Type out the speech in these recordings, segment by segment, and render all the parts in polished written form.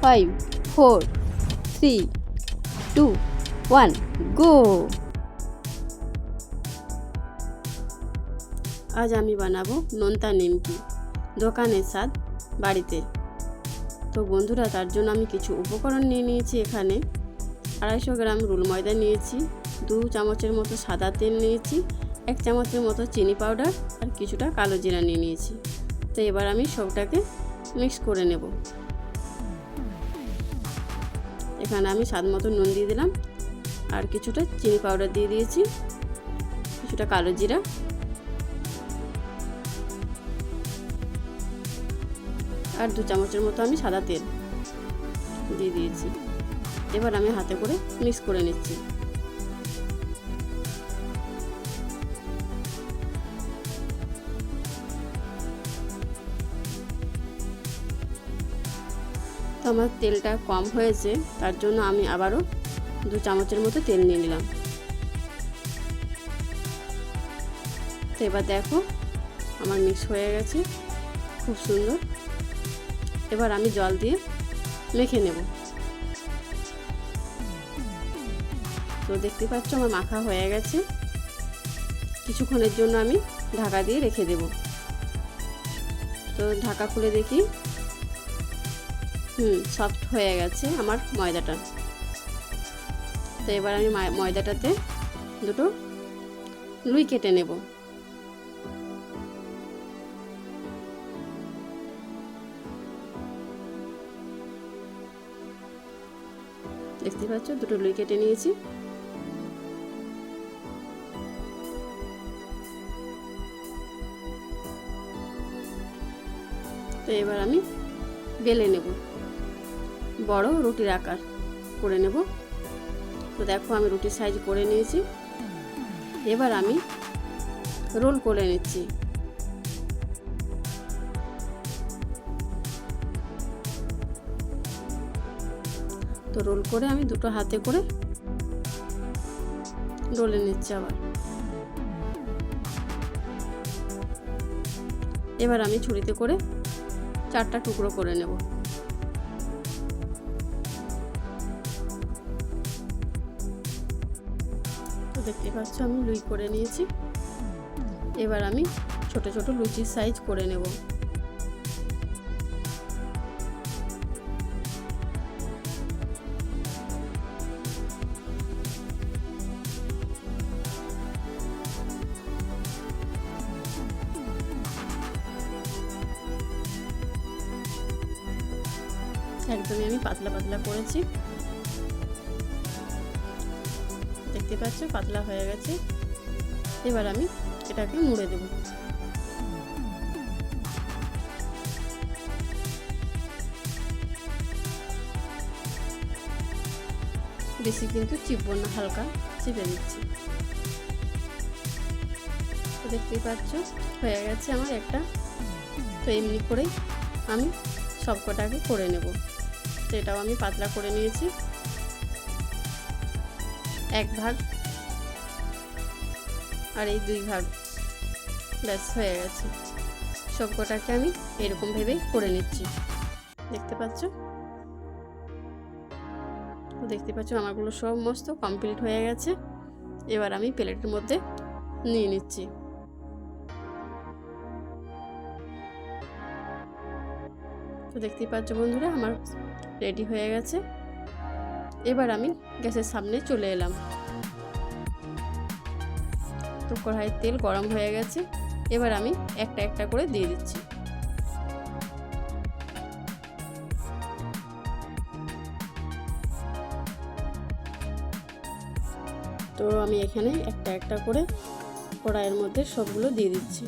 5 4 3 2 1 গো। আজ আমি বানাবো নোনতা নিমকি, দোকানের স্বাদ বাড়িতে। তো বন্ধুরা, তার জন্য আমি কিছু উপকরণ নিয়ে নিয়েছি। এখানে 250 গ্রাম রুল ময়দা নিয়েছি, 2 চামচের মতো সাদা তেল নিয়েছি, 1 চামচের মতো চিনি পাউডার আর কিছুটা কালো জিরা নিয়ে নিয়েছি। তো এবার আমি সবটাকে মিক্স করে নেব। এখানে আমি স্বাদ মতো নুন দিয়ে দিলাম, আর কিছুটা চিনি পাউডার দিয়ে দিয়েছি, কিছুটা কালো জিরা, আর 2 চামচের মতো আমি সাদা তেল দিয়ে দিয়েছি। এবার আমি হাতে করে মিক্স করে নিচ্ছি। তো আমার তেলটা কম হয়েছে, তার জন্য আমি আবারও 2 চামচের মতো তেল নিয়ে নিলাম। তো এবার দেখো আমার মিক্স হয়ে গেছে, খুব সুন্দর। এবার আমি জল দিয়ে মেখে নেব। তো দেখতে পাচ্ছ আমার মাখা হয়ে গেছে। কিছুক্ষণের জন্য আমি ঢাকা দিয়ে রেখে দেব। তো ঢাকা খুলে দেখি, সফট হয়ে গেছে আমার ময়দাটা। তো এবার আমি ময়দাটাতে দুটো লুই কেটে নেব। দেখতে পাচ্ছ দুটো লুই কেটে নিয়েছি। তো এবার আমি বেলে নেব, বড় রুটির আকার করে নেব। তো দেখো আমি রুটির সাইজ করে নিয়েছি। এবার আমি রোল করে নিচ্ছি। তো রোল করে আমি দুটো হাতে করে রোলে নিচ্ছি আবার। এবার আমি ছুরিতে করে 4টা টুকরো করে নেব। তো দেখতে পাচ্ছ আমি লুই করে নিয়েছি। এবার আমি ছোট ছোট লুচির সাইজ করে নেব। একদমই আমি পাতলা পাতলা করেছি, দেখতে পাচ্ছ পাতলা হয়ে গেছে। এবার আমি এটাকে মুড়ে দেব। বেশি কিন্তু চিপবো না, হালকা চিপে দিচ্ছি। তো দেখতেই পাচ্ছ হয়ে গেছে আমার একটা। তো এমনি করেই আমি সবকটাকে করে নেব। তো এটাও আমি পাতলা করে নিয়েছি, 1 ভাগ আর এই 2 ভাগ, ব্যাস হয়ে গেছে। সবকটাকে আমি এরকম ভেবেই করে নিচ্ছি। দেখতে পাচ্ছ? তো দেখতে পাচ্ছ আমারগুলো সমস্ত কমপ্লিট হয়ে গেছে। এবার আমি প্লেটের মধ্যে নিয়ে নিচ্ছি। তো দেখতেই পাচ্ছ বন্ধুরা আমার রেডি হয়ে গেছে। এবার আমি গ্যাসের সামনে চলে এলাম। তো কড়াইয়ের তেল গরম হয়ে গেছে। এবার আমি একটা একটা করে দিয়ে দিচ্ছি। তো আমি এখানে একটা একটা করে কড়াইয়ের মধ্যে সবগুলো দিয়ে দিচ্ছি।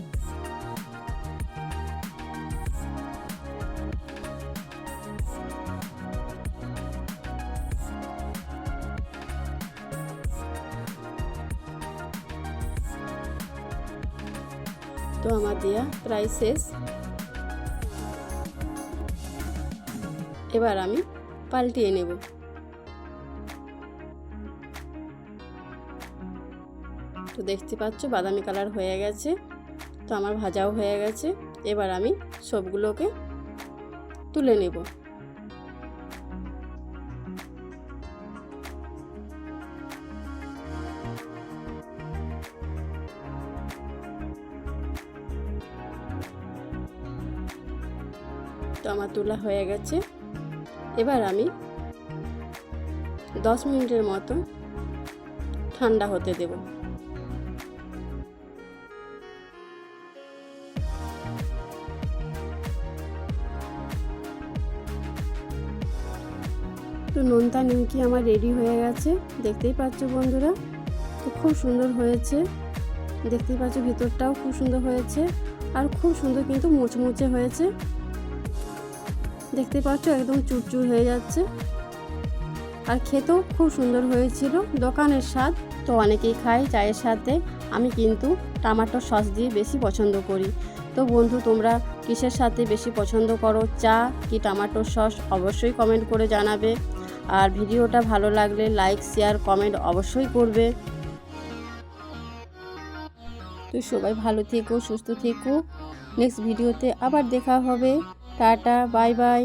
তো আমার দেয়া প্রায় শেষ। এবার আমি পাল্টিয়ে নেব। তো দেখতে পাচ্ছ বাদামি কালার হয়ে গেছে। তো আমার ভাজাও হয়ে গেছে। এবার আমি সবগুলোকে তুলে নেব। আমার তোলা হয়ে গেছে। এবার আমি 10 মিনিটের মতো ঠান্ডা হতে দেব। তো নোনতা নিমকি আমার রেডি হয়ে গেছে, দেখতেই পাচ্ছ বন্ধুরা। তো খুব সুন্দর হয়েছে, দেখতেই পাচ্ছ ভিতরটাও খুব সুন্দর হয়েছে আর খুব সুন্দর কিন্তু মুচমুচে হয়েছে। দেখতে পাচ্ছ একদম চুরচুর হয়ে যাচ্ছে আর খেতেও খুব সুন্দর হয়েছিল, দোকানের স্বাদ। তো অনেকেই খায় চায়ের সাথে, আমি কিন্তু টমেটো সস দিয়ে বেশি পছন্দ করি। তো বন্ধু তোমরা কিসের সাথে বেশি পছন্দ করো, চা কি টমেটো সস, অবশ্যই কমেন্ট করে জানাবে। আর ভিডিওটা ভালো লাগলে লাইক শেয়ার কমেন্ট অবশ্যই করবে। তো সবাই ভালো থেকো, সুস্থ থেকো। নেক্সট ভিডিওতে আবার দেখা হবে। Tata, bye bye.